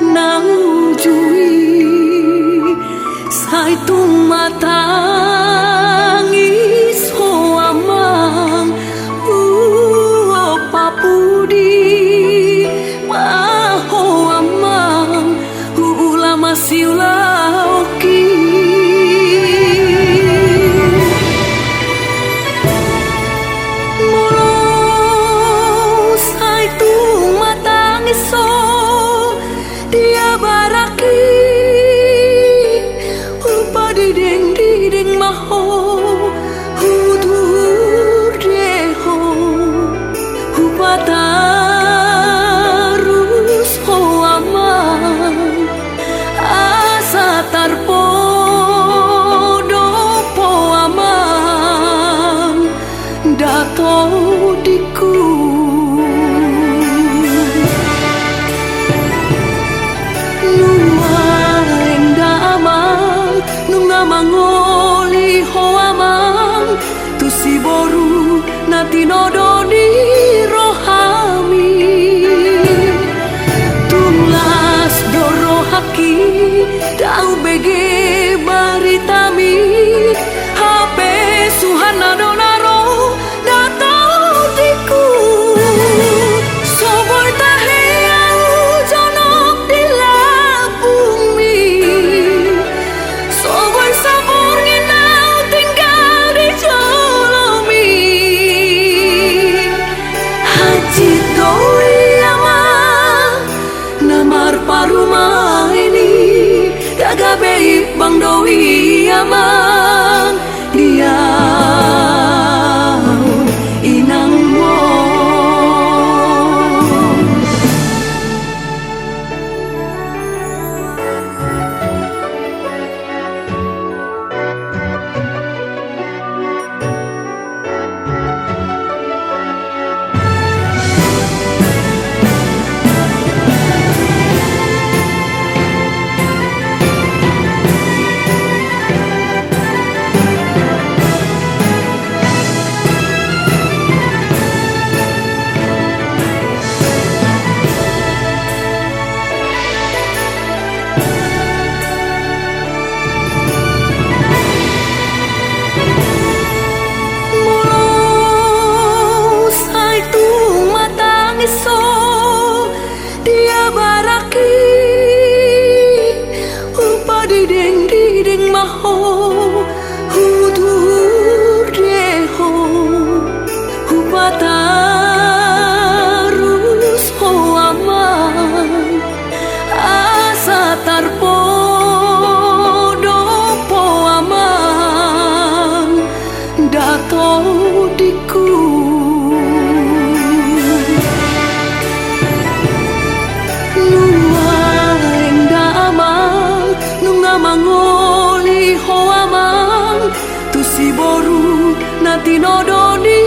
Nang jui sai tung matangis ho amang papudi ma ho amang ulama siulaoki molo sai tung matangis ho dia baraki upa dideng maho hudur deho upa tarus ho amang asa tarpodo po amang dato diku mangoli ho amang tu si boru natinodoni rohami tulas doro haki dau bege baritami hape suhana donaro datau diku sobor tahe au jonok di labumi sobor sabor nginau tinggal di jolomi haji doi amang namar parumah ini gagabe bang doi amang dia inang mo dia baraki upa dideng maho hudur deho upa tarus ho amang asa tarpodo po amang dato diku mangoli ho amang tu si boru natinodoni